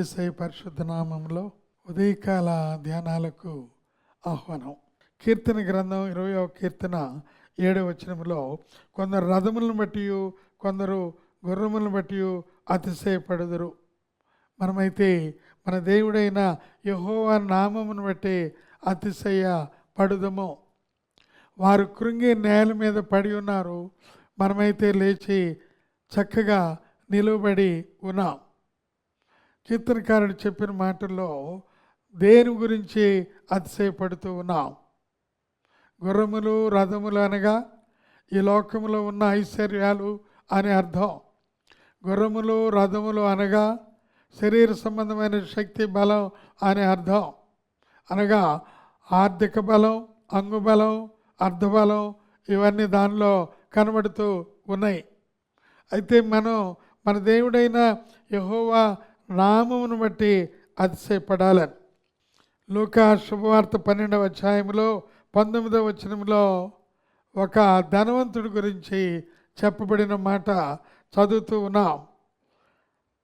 యేసయ్య పరిశుద్ధ నామములో ఉదయకాల ధ్యానాలకు ఆహ్వానం. కీర్తన గ్రంథం 20వ కీర్తన 7వ వచనంలో కొందరు రథములను బట్టి కొందరు గుర్రములను బట్టి అతిశయపడుదురు. మనమైతే మన దేవుడైన యెహోవా నామమును బట్టి అతిశయ పడుదము. వారు కృంగి నేల మీద పడి ఉన్నారు, మనమైతే లేచి చక్కగా నిలువబడి ఉన్నాం. కీర్తనకారుడు చెప్పిన మాటల్లో దేని గురించి అతిశయపడుతూ ఉన్నాం? గుర్రములు రథములు అనగా ఈ లోకములో ఉన్న ఐశ్వర్యాలు అని అర్థం. గుర్రములు రథములు అనగా శరీర సంబంధమైన శక్తి బలం అని అర్థం. అనగా ఆర్థిక బలం, అంగుబలం, అర్ధబలం ఇవన్నీ దానిలో కనబడుతూ ఉన్నాయి. అయితే మనం మన దేవుడైన యెహోవా నామమును బట్టి అతిశయపడాలని లూకా శుభవార్త 12వ అధ్యాయంలో 19వ వచనంలో ఒక ధనవంతుడి గురించి చెప్పబడిన మాట చదువుతూ ఉన్నాం.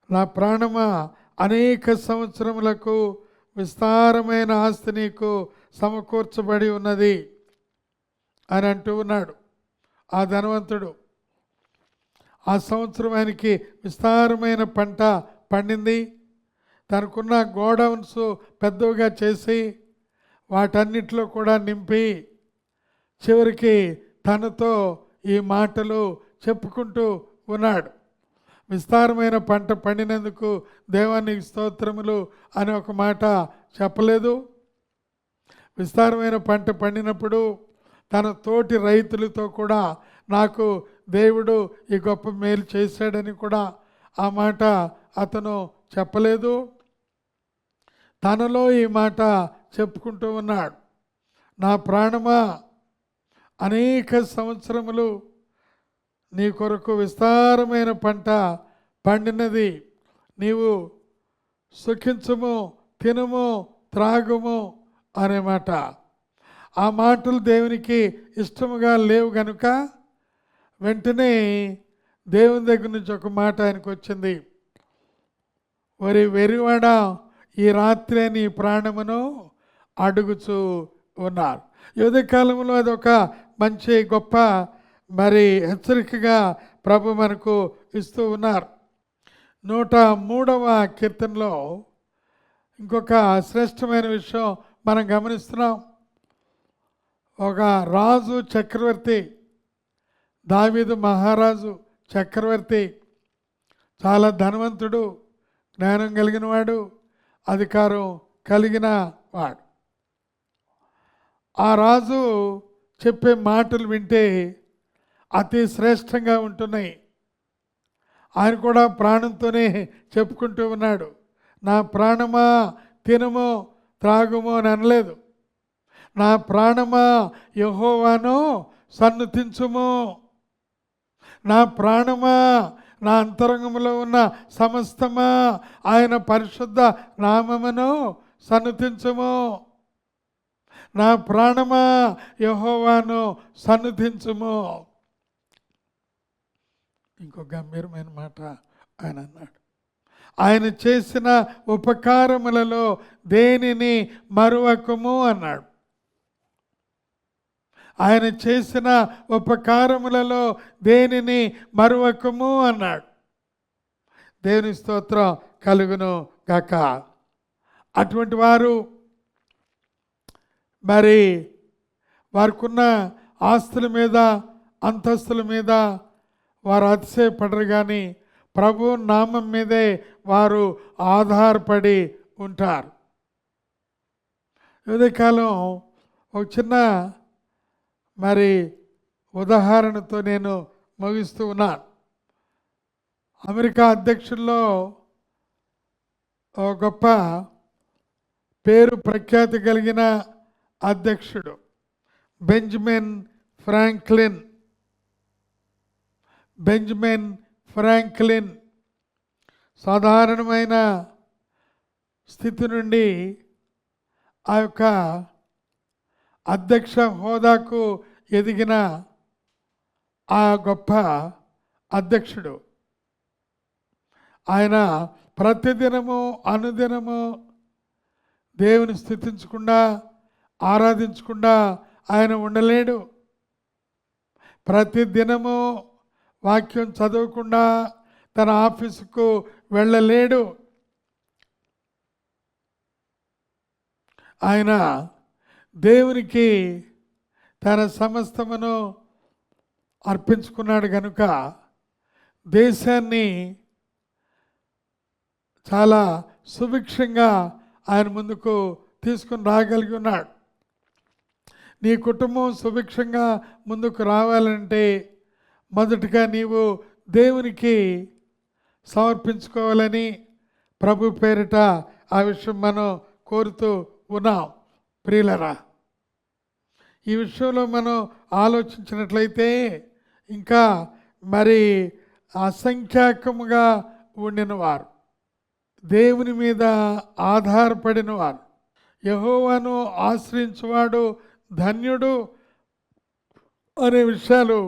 నా ప్రాణమా, అనేక సంవత్సరములకు విస్తారమైన ఆస్తి నీకు సమకూర్చబడి ఉన్నది అని అంటూ ఉన్నాడు. ఆ ధనవంతుడు ఆ సంవత్సరం ఆయనకి విస్తారమైన పంట పండింది. తనకున్న గోడౌన్స్ పెద్దగా చేసి వాటన్నిటిలో కూడా నింపి చివరికి తనతో ఈ మాటలు చెప్పుకుంటూ ఉన్నాడు. విస్తారమైన పంట పండినందుకు దేవానికి స్తోత్రములు అని ఒక మాట చెప్పలేదు. విస్తారమైన పంట పండినప్పుడు తన తోటి రైతులతో కూడా నాకు దేవుడు ఈ గొప్ప మేలు చేశాడని కూడా ఆ మాట అతను చెప్పలేదు. తనలో ఈ మాట చెప్పుకుంటూ ఉన్నాడు. నా ప్రాణమా, అనేక సంవత్సరములు నీ కొరకు విస్తారమైన పంట పండినది, నీవు సుఖించుము, తినుము, త్రాగుము అనే మాట. ఆ మాటలు దేవునికి ఇష్టముగా లేవు కనుక వెంటనే దేవుని దగ్గర నుంచి ఒక మాట ఆయనకు వచ్చింది. ఒరి వెరివాడ, ఈ రాత్రే నీ ప్రాణమును అడుగుచూ ఉన్నారు. యువతకాలంలో అదొక మంచి గొప్ప హెచ్చరికగా ప్రభు మనకు ఇస్తూ ఉన్నారు. 103వ కీర్తనలో ఇంకొక శ్రేష్టమైన విషయం మనం గమనిస్తున్నాం. ఒక రాజు చక్రవర్తి, దావీదు మహారాజు చక్రవర్తి, చాలా ధనవంతుడు, జ్ఞానం కలిగిన వాడు, అధికారం కలిగిన వాడు. ఆ రాజు చెప్పే మాటలు వింటే అతి శ్రేష్టంగా ఉంటున్నాయి. ఆయన కూడా ప్రాణంతోనే చెప్పుకుంటూ ఉన్నాడు. నా ప్రాణమా, తినుము, త్రాగుము అని అనలేదు. నా ప్రాణమా, యెహోవాను సన్నుతించుము. నా ప్రాణమా, నా అంతరంగంలో ఉన్న సమస్తమా, ఆయన పరిశుద్ధ నామమును సన్నుతించుము. నా ప్రాణమా, యెహోవాను సన్నుతించుము. ఇంకో గంభీరమైన మాట ఆయన అన్నాడు. ఆయన చేసిన ఉపకారములలో దేనిని మరువకము అన్నాడు. ఆయన చేసిన ఉపకారములలో దేనిని మరువకము అన్నాడు. దేవుని స్తోత్రం కలుగును గాక. అటువంటి వారు వారికున్న ఆస్తుల మీద, అంతస్తుల మీద వారు అతిశయపడరు, కానీ ప్రభు నామం మీదే వారు ఆధారపడి ఉంటారు. ఉదయకాలం ఒక చిన్న ఉదాహరణతో నేను ముగిస్తూ ఉన్నాను. అమెరికా అధ్యక్షుల్లో ఒక గొప్ప పేరు ప్రఖ్యాతి కలిగిన అధ్యక్షుడు బెంజమిన్ ఫ్రాంక్లిన్ సాధారణమైన స్థితి నుండి ఆ యొక్క అధ్యక్ష హోదాకు ఎదిగిన ఆ గొప్ప అధ్యక్షుడు. ఆయన ప్రతిదినము అనుదినము దేవుని స్తుతించకుండా ఆరాధించకుండా ఆయన ఉండలేడు. ప్రతిదినము వాక్యం చదవకుండా తన ఆఫీసుకు వెళ్ళలేడు. ఆయన దేవునికి తన సమస్తమును అర్పించుకున్నాడు కనుక దేశాన్ని చాలా సుభిక్షంగా ఆయన ముందుకు తీసుకుని రాగలిగి ఉన్నాడు. నీ కుటుంబం సుభిక్షంగా ముందుకు రావాలంటే మొదటిగా నీవు దేవునికి సమర్పించుకోవాలని ప్రభు పేరిట ఆ విషయం మనం కోరుతూ ఉన్నాం. ప్రియులరా, ఈ విషయంలో మనం ఆలోచించినట్లయితే ఇంకా మరి అసంఖ్యాకముగా ఉండిన వారు, దేవుని మీద ఆధారపడిన వారు, యెహోవాను ఆశ్రయించువాడు ధన్యుడు అనే విషయాలు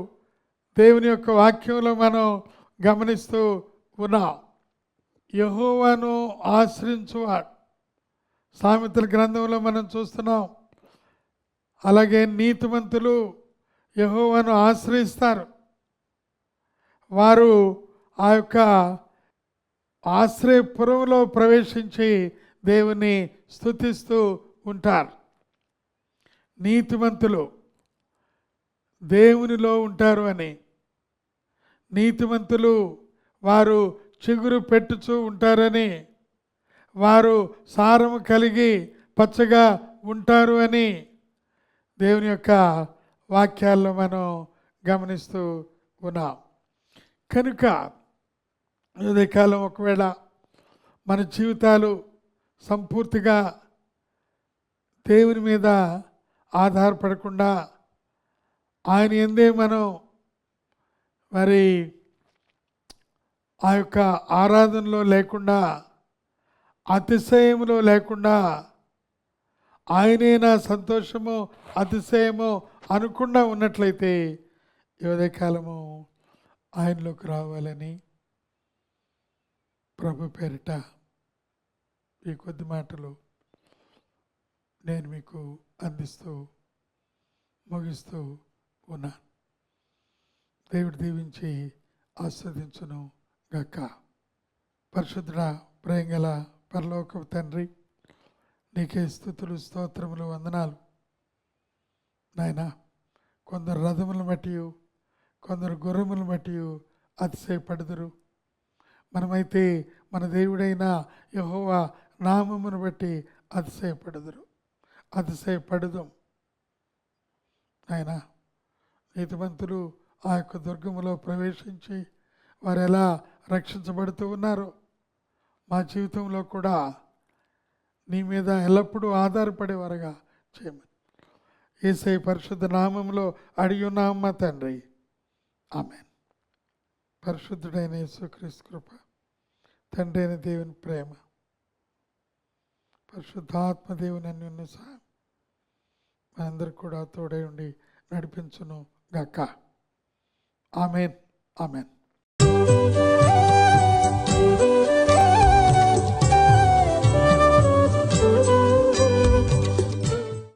దేవుని యొక్క వాక్యంలో మనం గమనిస్తూ ఉన్నాం. యెహోవాను ఆశ్రయించువాడు సామెతల గ్రంథంలో మనం చూస్తున్నాం. అలాగే నీతిమంతులు యెహోవాను ఆశ్రయిస్తారు. వారు ఆ యొక్క ఆశ్రయపురంలో ప్రవేశించి దేవుని స్తుతిస్తూ ఉంటారు. నీతిమంతులు దేవునిలో ఉంటారు అని, నీతిమంతులు వారు చిగురు పెట్టుచూ ఉంటారని, వారు సారము కలిగి పచ్చగా ఉంటారు అని దేవుని యొక్క వాక్యాల్లో మనం గమనిస్తూ ఉన్నాం. కనుక ఉదయకాలం ఒకవేళ మన జీవితాలు సంపూర్తిగా దేవుని మీద ఆధారపడకుండా ఆయన యందే మనం మరి ఆ యొక్క ఆరాధనలో లేకుండా, అతిశయములో లేకుండా, ఆయనే నా సంతోషము అతిశయము అనకుండా ఉన్నట్లయితే ఈ ఉదయకాలము ఆయనలోకి రావాలని ప్రభు పేరిట ఈ కొద్ది మాటలు నేను మీకు అందిస్తూ ముగిస్తూ ఉన్నాను. దేవుడు దీవించి ఆస్వాదించును గాక. పరిశుద్ధుడా, ప్రేమగల పరలోకపు తండ్రి, నీకే స్తుతులు స్తోత్రములు వందనాలు నాయనా. కొందరు రథములను బట్టి, కొందరు గుర్రములను బట్టి అతిశయపడుదురు. మనమైతే మన దేవుడైన యెహోవా నామమును బట్టి అతిశయపడుదాం. ఆయన నీతిమంతులు ఆ యొక్క దుర్గములో ప్రవేశించి వారు ఎలా రక్షించబడుతూ ఉన్నారో మా జీవితంలో కూడా నీ మీద ఎల్లప్పుడూ ఆధారపడేవారుగా చేయమని యేసయ్య పరిశుద్ధ నామంలో అడిగి ఉన్నాం మా తండ్రి, ఆమేన్. పరిశుద్ధుడైన యేసుక్రీస్తు కృప, తండ్రి అయిన దేవుని ప్రేమ, పరిశుద్ధాత్మ దేవుని అన్యోన్య సహాయం మనందరికి కూడా తోడై ఉండి నడిపించును గాక. ఆమేన్, ఆమేన్.